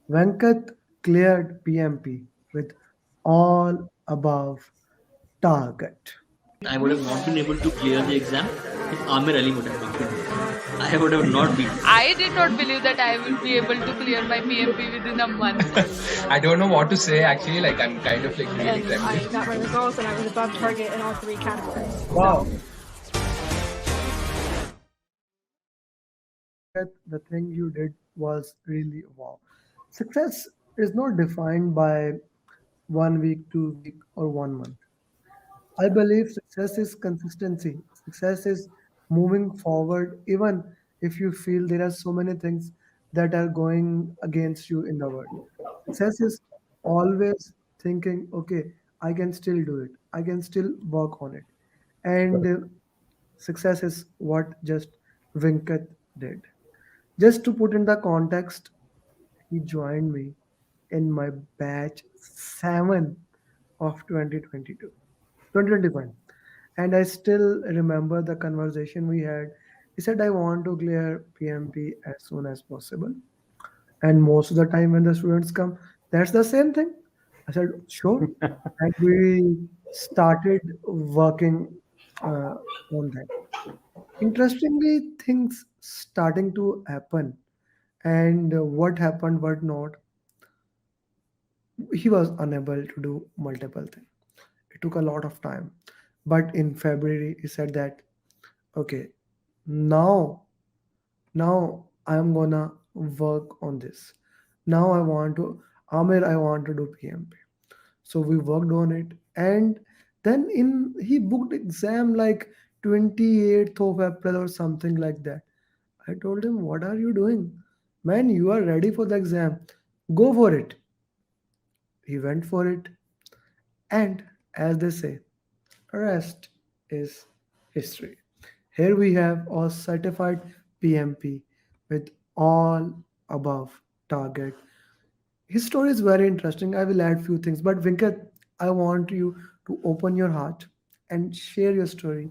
Venkat cleared PMP with all above target. I would have not been able to clear the exam if Amir Ali would have not been there. I would have not been there. I did not believe that I would be able to clear my PMP within a month. I don't know what to say actually. Like I'm kind of like really And trembling. I got my results and I was above target in all three categories. Wow. The thing you did was really wow. Success is not defined by 1 week, 2 week, or 1 month. I believe success is consistency. Success is moving forward, even if you feel there are so many things that are going against you in the world. Success is always thinking, okay, I can still do it. I can still work on it. And success is what just Venkat did. Just to put in the context, he joined me in my batch 7 of 2022, 2025. And I still remember the conversation we had. He said, I want to clear PMP as soon as possible. And most of the time when the students come, that's the same thing. I said, sure. And we started working on that. Interestingly, things starting to happen. And what happened, what not, he was unable to do multiple things. It took a lot of time. But in February, he said that, okay, now, now I'm gonna work on this. Now I want to, Amir, I want to do PMP. So we worked on it. And then he booked exam like 28th of April or something like that. I told him, what are you doing? Man, you are ready for the exam. Go for it. He went for it. And as they say, rest is history. Here we have a certified PMP with all above target. His story is very interesting. I will add few things, but Vinkat, I want you to open your heart and share your story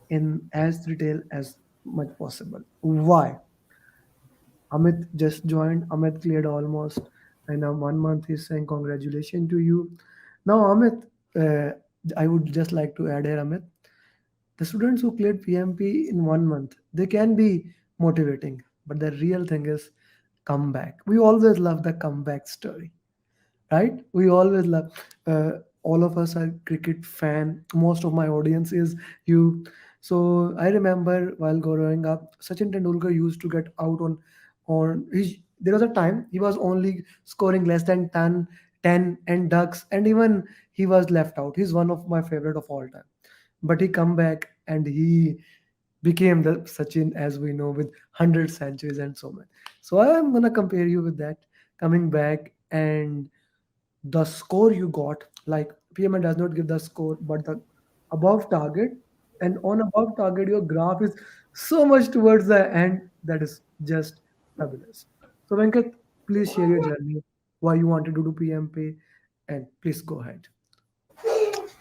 in as detail as much possible. Why? Amit just joined. Amit cleared almost, and now 1 month he's saying congratulations to you. Now, Amit, I would just like to add here, Amit, the students who cleared PMP in 1 month, they can be motivating, but the real thing is comeback. We always love the comeback story, right? We always love. All of us are cricket fan. Most of my audience is you. So I remember while growing up, Sachin Tendulkar used to get out there was a time he was only scoring less than 10 and ducks, and even he was left out. He's one of my favorite of all time. But he come back and he became the Sachin as we know with 100 centuries and so much. So I'm gonna compare you with that coming back and the score you got. Like PMI does not give the score, but the above target and on above target, your graph is so much towards the end that is just fabulous. So Venkat, please share your journey, why you wanted to do PMP, and please go ahead.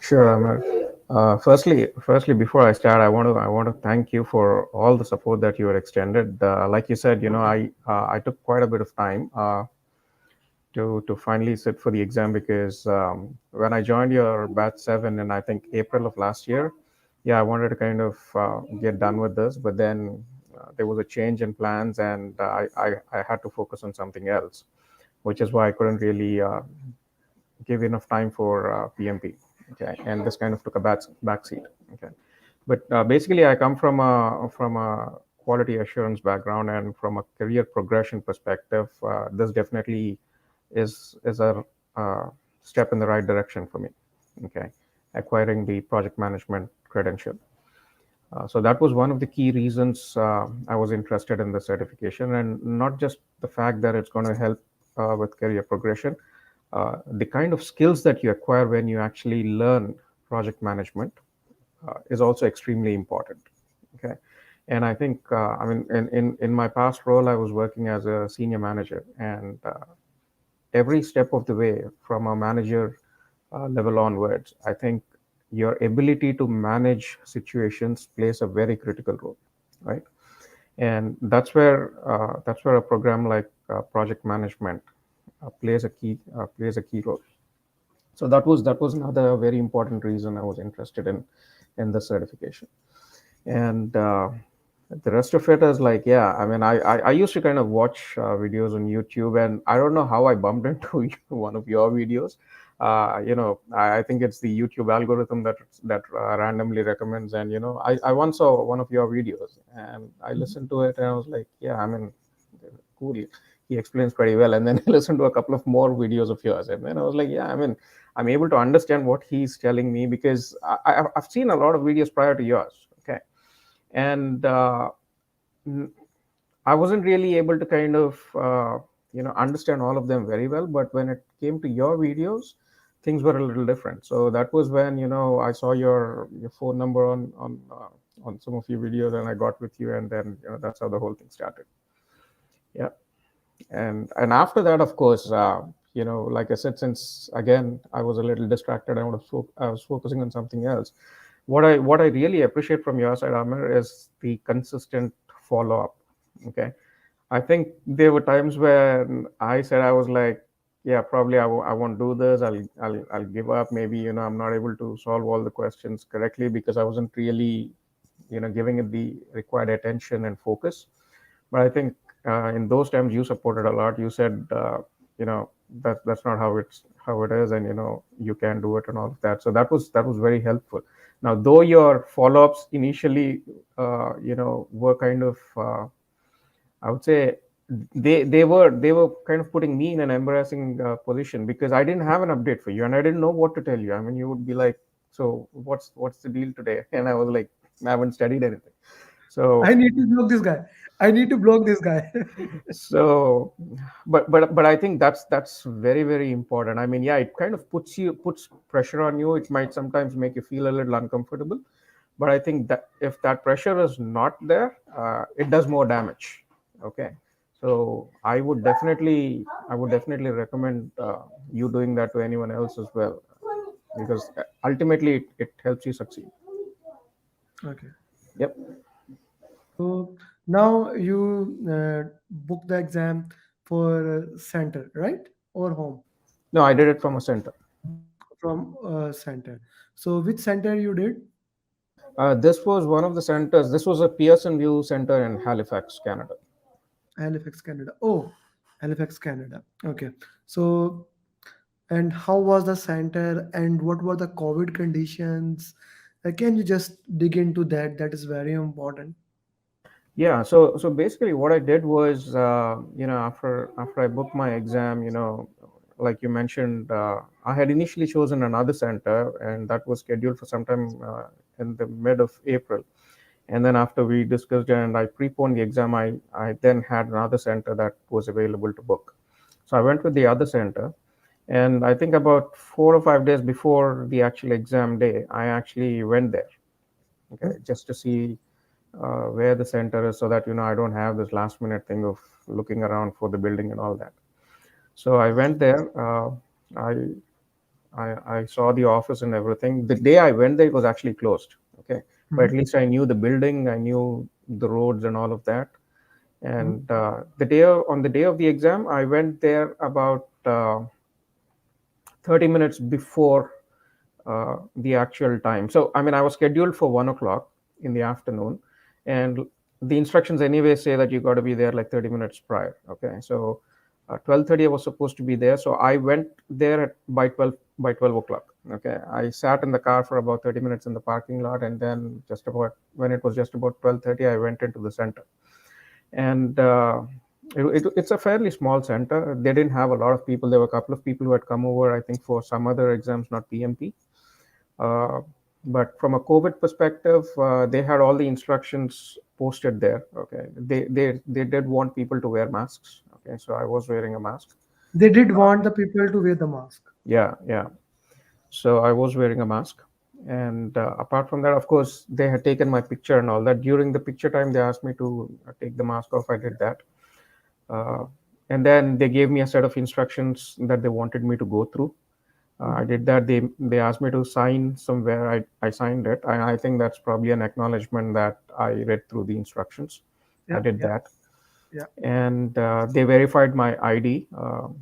Sure, Amar. Firstly, before I start, I want to thank you for all the support that you had extended. Like you said, I took quite a bit of time to finally sit for the exam because when I joined your batch 7 in I think April of last year, yeah, I wanted to kind of get done with this, but then there was a change in plans and I had to focus on something else, which is why I couldn't really give enough time for PMP. Okay, and this kind of took a back seat. Okay, but basically, I come from a quality assurance background and from a career progression perspective. This definitely is a step in the right direction for me. Okay, acquiring the project management credential. So that was one of the key reasons I was interested in the certification, and not just the fact that it's going to help with career progression. The kind of skills that you acquire when you actually learn project management is also extremely important. Okay, and I think I mean in my past role, I was working as a senior manager, and every step of the way from a manager level onwards, I think your ability to manage situations plays a very critical role, right? And that's where a program like project management plays a key role. So that was another very important reason I was interested in the certification. And the rest of it is like, yeah, I mean, I used to kind of watch videos on YouTube, and I don't know how I bumped into one of your videos. I think it's the YouTube algorithm that randomly recommends. And I once saw one of your videos, and I listened to it, and I was like, yeah, I mean, cool. He explains pretty well. And then I listened to a couple of more videos of yours, and then I was like, yeah, I mean, I'm able to understand what he's telling me, because I've seen a lot of videos prior to yours. Okay. And I wasn't really able to kind of understand all of them very well. But when it came to your videos, things were a little different. So that was when I saw your phone number on some of your videos, and I got with you, and then that's how the whole thing started. Yeah. And after that, of course, like I said, since again I was a little distracted, I was focusing on something else. What I really appreciate from your side, Amir, is the consistent follow up. Okay. I think there were times when I said, I was like, yeah, probably I won't do this. I'll give up. Maybe I'm not able to solve all the questions correctly, because I wasn't really giving it the required attention and focus. But I think in those times you supported a lot. You said, that's not how it is, and you can do it and all of that. So that was very helpful. Now, though your follow-ups initially, were kind of, I would say, they were kind of putting me in an embarrassing position, because I didn't have an update for you, and I didn't know what to tell you. I mean, you would be like, so what's the deal today? And I was like, I haven't studied anything. So I need to block this guy. I need to block this guy. so but I think that's very, very important. I mean, yeah, it kind of puts pressure on you. It might sometimes make you feel a little uncomfortable, but I think that if that pressure is not there, it does more damage. Okay. So I would definitely recommend you doing that to anyone else as well, because ultimately it helps you succeed. Okay. Yep. So now you book the exam for center, right? Or home? No, I did it from a center. From center. So which center you did? This was one of the centers. This was a Pearson View Center in Halifax, Canada. Halifax, Canada. Oh, Halifax, Canada. Okay. So, and how was the center and what were the COVID conditions? Can you just dig into that? That is very important. Yeah, so basically what I did was, after I booked my exam, like you mentioned, I had initially chosen another center, and that was scheduled for sometime in the mid of April. And then after we discussed and I preponed the exam, I then had another center that was available to book. So I went with the other center, and I think about 4 or 5 days before the actual exam day, I actually went there, okay, just to see where the center is, so that I don't have this last minute thing of looking around for the building and all that. So I went there. I, I saw the office and everything. The day I went there, it was actually closed. Okay, but at Mhm. least I knew the building, I knew the roads and all of that. Mhm. And on the day of the exam, I went there about 30 minutes before the actual time. So, I mean, I was scheduled for 1 o'clock in the afternoon, and the instructions anyway say that you got to be there like 30 minutes prior. Okay, so 12:30 I was supposed to be there, so I went there by 12 o'clock. Okay, I sat in the car for about 30 minutes in the parking lot, and then just about when it was just about 12:30, I went into the center. And it's a fairly small center. They didn't have a lot of people. There were a couple of people who had come over, I think, for some other exams, not PMP. uh, but from a COVID perspective, they had all the instructions posted there. Okay, they did want people to wear masks. Okay, so I was wearing a mask. They did want the people to wear the mask. Yeah, yeah. So I was wearing a mask, and apart from that, of course, they had taken my picture and all that. During the picture time, they asked me to take the mask off. I did that, uh, and then they gave me a set of instructions that they wanted me to go through. I did that. They asked me to sign somewhere. I signed it. I think that's probably an acknowledgement that I read through the instructions. I Yeah, did yeah. that. Yeah. and they verified my ID.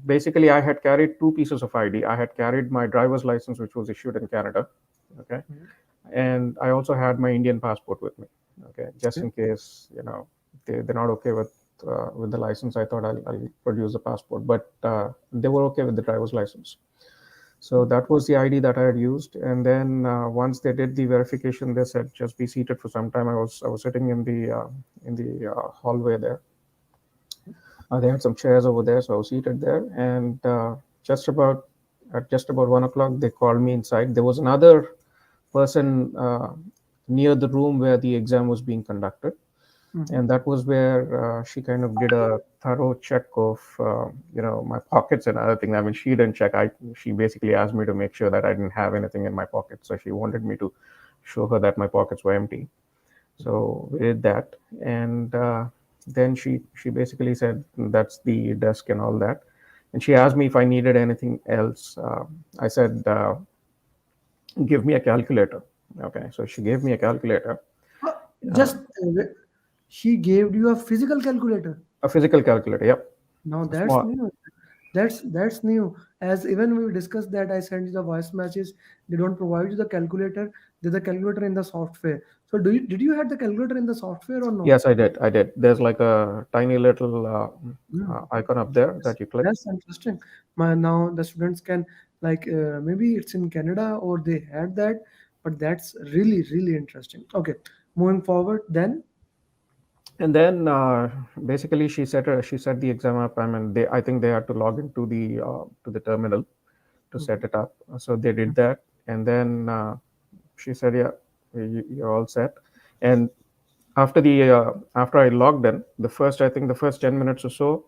Basically, I had carried two pieces of ID. I had carried my driver's license, which was issued in Canada, okay, Mhm. and I also had my Indian passport with me, okay, just Okay. in case they're not okay with the license. I thought I'll produce the passport, but they were okay with the driver's license. So that was the ID that I had used, and then once they did the verification, they said just be seated for some time. I was sitting in the hallway there. They had some chairs over there, so I was seated there, and just about at just about 1 o'clock, they called me inside. There was another person near the room where the exam was being conducted, Mhm. and that was where she kind of did a thorough check of my pockets and other things. I mean, she didn't check. She basically asked me to make sure that I didn't have anything in my pockets, so she wanted me to show her that my pockets were empty. So we did that, and then she basically said that's the desk and all that, and she asked me if I needed anything else. I said give me a calculator. Okay, so she gave me a calculator, Uh, uh, Just she gave you a physical calculator. a physical calculator. Yep, Now a that's small. new. That's new. As even we discussed that I sent you the voice messages. They don't provide you the calculator. There's a calculator in the software. So did you had the calculator in the software or no? Yes, I did. I did. There's like a tiny little Hmm. icon up there Yes, that you click. that's interesting. Now the students can like maybe it's in Canada or they had that, but that's really interesting. Okay, moving forward then. And then basically she set the exam up. I mean, I think they had to log into the terminal to set Mhm. it up. So they did that, and then she said, "Yeah, you're all set." And after I logged in, the first 10 minutes or so,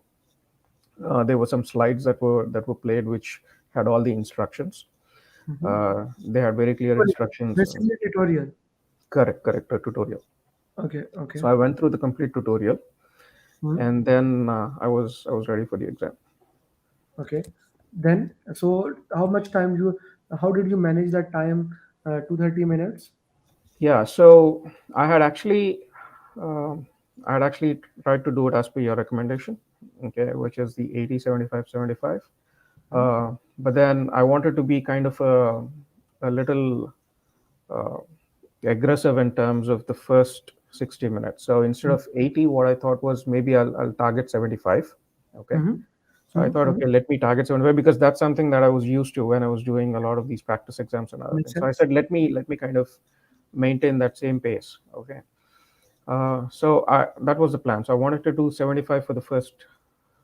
there were some slides that were played, which had all the instructions. Mhm. They had very clear instructions. Basically tutorial. Correct, a tutorial. Okay, okay. So I went through the complete tutorial, Mhm. and then I was ready for the exam. Okay. Then, so how did you manage that time to 30 minutes? Yeah, so I had actually um I had actually tried to do it as per your recommendation, okay, which is the 80, 75, 75. Mhm. But then I wanted to be kind of a little uh, aggressive in terms of the first 60 minutes. So instead of 80, what I thought was maybe I'll target 75. Okay. Mhm. So I thought, Mhm. okay, let me target 75 because that's something that I was used to when I was doing a lot of these practice exams and other Makes things. So I sense. said, let me kind of maintain that same pace. Okay. So that was the plan. So I wanted to do 75 for the first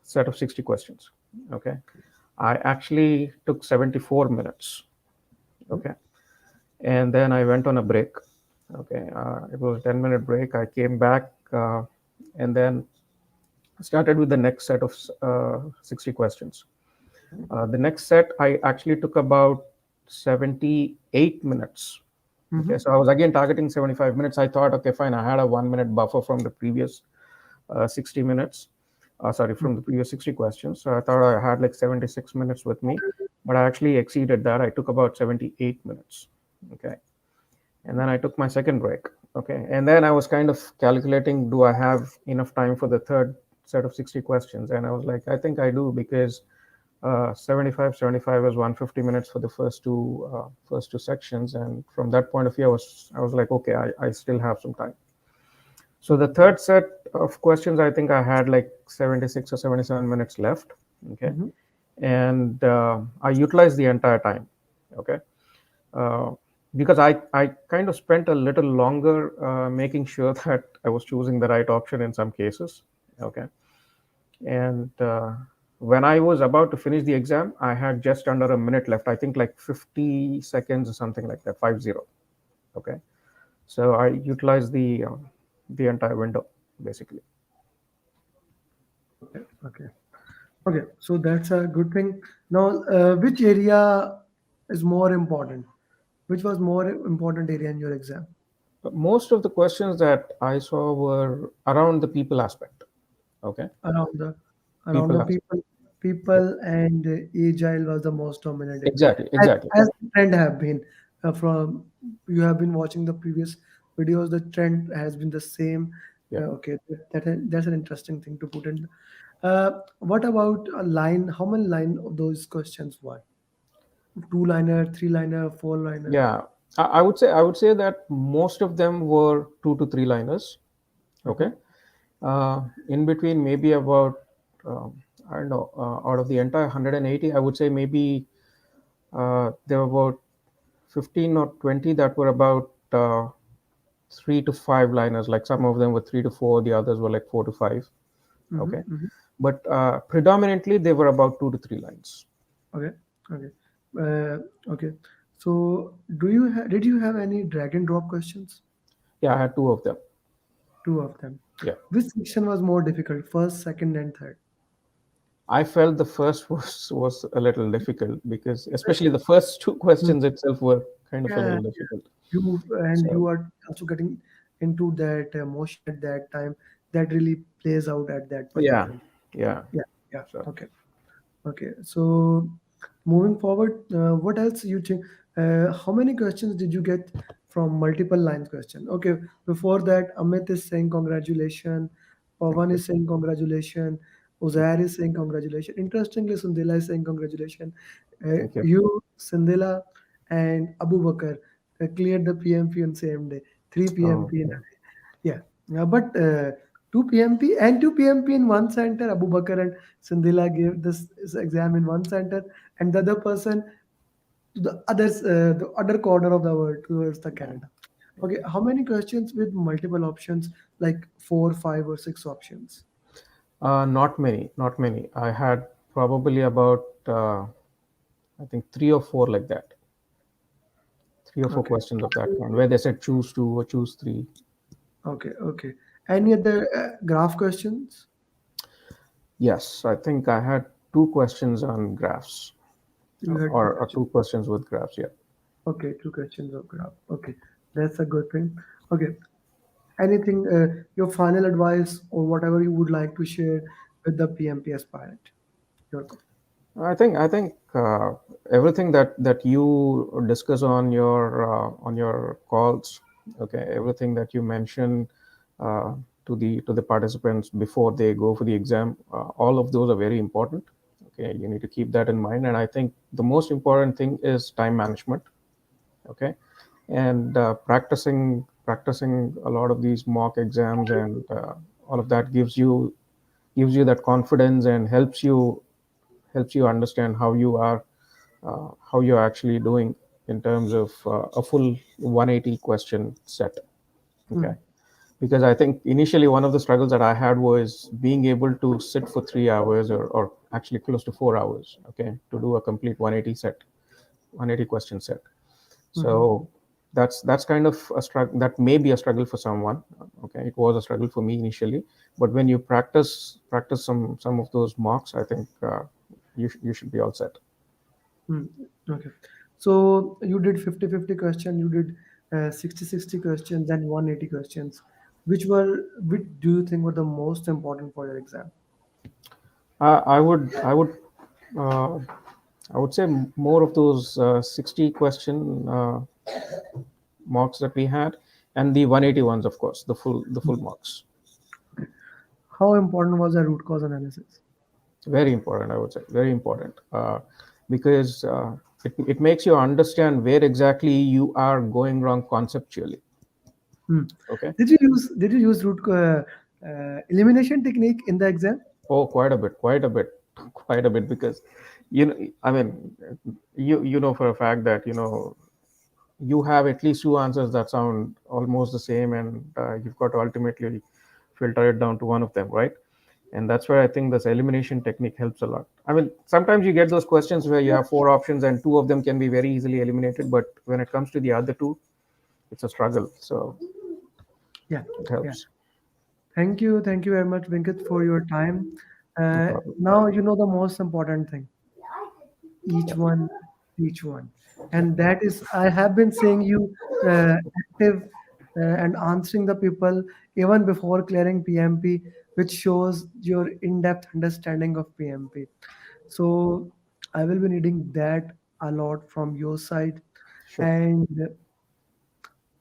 set of 60 questions. Okay. I actually took 74 minutes. Okay. And then I went on a break. Okay. It was a 10-minute break. I came back and then started with the next set of 60 questions. The next set, I actually took about 78 minutes. Okay, Mhm. so I was again targeting 75 minutes. I thought, okay, fine. I had a 1 minute buffer from the previous 60 minutes. Sorry, from the previous 60 questions. So I thought I had like 76 minutes with me, but I actually exceeded that. I took about 78 minutes. Okay, and then I took my second break. Okay, and then I was kind of calculating, do I have enough time for the third set of 60 questions? And I was like, I think I do because 75 is 150 minutes for the first two sections, and from that point of view, I was like, okay, I still have some time. So the third set of questions, I think I had like 76 or 77 minutes left. Okay, Mhm. and I utilized the entire time. Okay, uh, because I kind of spent a little longer making sure that I was choosing the right option in some cases. Okay, and when I was about to finish the exam, I had just under a minute left. I think like 50 seconds or something like that, 50. Okay, so I utilized the entire window basically. Okay, okay, okay. So that's a good thing. Now, which area is more important? Which was more important area in your exam? But most of the questions that I saw were around the people aspect. Okay, Around the around people the aspect. Yeah, people and agile was the most dominating. exactly, As, exactly. as the trend have been from you have been watching the previous videos, the trend has been the same. Yeah. Okay, that's an interesting thing to put in. What about a line? How many line of those questions were? Two liner, three liner, four liner. Yeah. I would say that most of them were 2 to 3 liners. Okay. Mhm. In between, maybe about I don't know, out of the entire 180, I would say maybe there were about 15 or 20 that were about 3 to 5 liners. Like some of them were 3 to 4, the others were like 4 to 5. Okay, Mm-hmm. but predominantly they were about 2 to 3 lines. Okay, okay, uh, okay. So, did you have any drag and drop questions? Yeah, I had two of them. Two of them. Yeah, Which section was more difficult? First, second, and third. I felt the first was a little difficult because especially the first two Mm. questions itself were kind of a Yeah, little difficult. you So are also getting into that emotion at that time that really plays out at that yeah, particular. yeah. Yeah, yeah. So Okay. Okay, so moving forward, what else you think? How many questions did you get from multiple lines question? Okay, before that, Amit is saying congratulations, thank Pawan you, is saying congratulations, Uzair is saying congratulations. Interestingly, Sundela is saying congratulations. thank you. You, Sundela, and Abu Bakr cleared the PMP on same day, 3 Oh, PMP in a okay. day. Yeah, but 2 PMP and 2 PMP in one center. Abu Bakr and Sindila gave this exam in one center, and the other person to the other corner of the world towards the Canada. Okay, how many questions with multiple options, like four, five, or six options? Not many, not many. I had probably about I think 3 or 4 like that. 3 or 4 Okay, questions of that kind where they said choose 2 or choose 3. okay, okay. Any other graph questions? Yes, I think I had 2 questions on graphs, You had two or questions. 2 questions with graphs. Yeah. Okay, two questions of graph. Okay, that's a good thing. Okay, anything, your final advice or whatever you would like to share with the PMP aspirant? Your call. I think everything that you discuss on your calls, okay, everything that you mention uh, to the participants before they go for the exam, all of those are very important. Okay, you need to keep that in mind, and I think the most important thing is time management. Okay, and practicing a lot of these mock exams and all of that gives you that confidence and helps you understand how you're actually doing in terms of a full 180 question set. Hmm. Okay, because I think initially one of the struggles that I had was being able to sit for 3 hours or actually close to 4 hours, okay, to do a complete 180 question set. Mhm. So that's kind of a struggle. That may be a struggle for someone. Okay, it was a struggle for me initially, but when you practice some of those mocks, I think you should be all set. Hmm. Okay. So you did 50-50 question, you did 60-60 questions, then 180 questions. Which do you think were the most important for your exam? Uh, I would say more of those 60 question mocks that we had, and the 180 ones, of course, the full mocks. How important was the root cause analysis? Very important, I would say, very important, because it makes you understand where exactly you are going wrong conceptually. Hmm. Okay. Did you use elimination technique in the exam? Oh, quite a bit, quite a bit, because I mean, you know for a fact that you have at least 2 answers that sound almost the same, and you've got to ultimately filter it down to one of them, right? And that's where I think this elimination technique helps a lot. I mean, sometimes you get those questions where you have 4 options and 2 of them can be very easily eliminated, but when it comes to the other two, it's a struggle. So Yeah, it yeah. helps. Thank you very much, Venkat, for your time. No problem. Now you know the most important thing. Each one, each one, and that is I have been saying you active and answering the people even before clearing PMP, which shows your in-depth understanding of PMP. So I will be needing that a lot from your side, Sure. and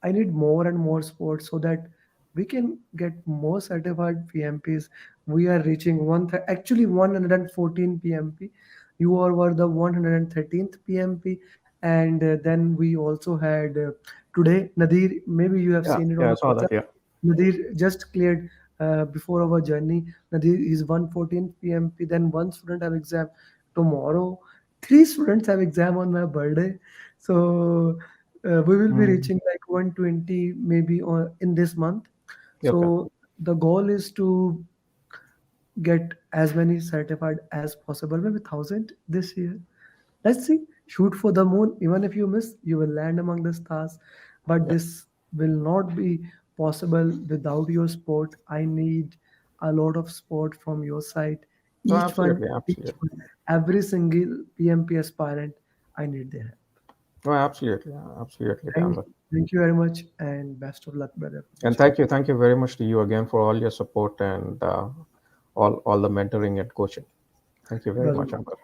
I need more and more support so that we can get more certified PMPs. We are reaching actually 114 PMP. You all were the 113th PMP, and then we also had today Nadir. Maybe you have Yeah, seen it yeah, on I the saw that. WhatsApp. Yeah, Nadir just cleared before our journey. Nadir is 114th PMP. Then one student have exam tomorrow. Three students have exam on my birthday. So we will be mm, reaching like 120 maybe in this month. yeah, okay. So the goal is to get as many certified as possible, maybe 1,000 this year. Let's see. Shoot for the moon. Even if you miss, you will land among the stars. But Yeah. this will not be possible without your support. I need a lot of support from your side. No, Each absolutely, each absolutely. one, every single PMP aspirant, I need their help. No, absolutely, absolutely, Thank, Amber. thank you very much and best of luck, brother, for And future. thank you very much to you again for all your support and all the mentoring and coaching. Thank you very Brother. much, Amber.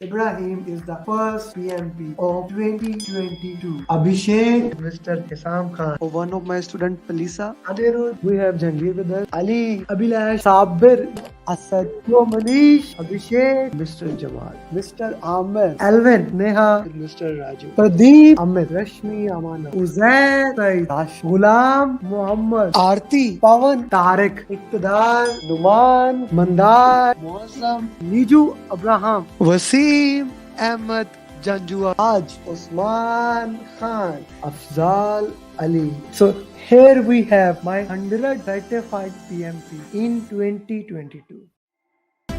Ibrahim is the first PMP of 2022. Abhishek, Mr. Hisam Khan. Oh, one of my student, Palisa. Anirudh, we have Jangir with us. Ali, Abhilash, Sabir, Asad, Yo Manish, Abhishek, Mr. Jamal, Mr. Amer, Alvin, Neha, Mr. Raju, Pradeep, Amit, Rashmi, Amana, Uzair, Said, Rash, Gulam, Muhammad, Aarti, Pawan, Tariq, Iqtidar, Numan, Mandar, Muazzam, Niju, Abraham, Wasim, Ahmed, Janjua, Aj, Usman Khan, Afzal Ali. So here we have my 100 certified PMP in 2022.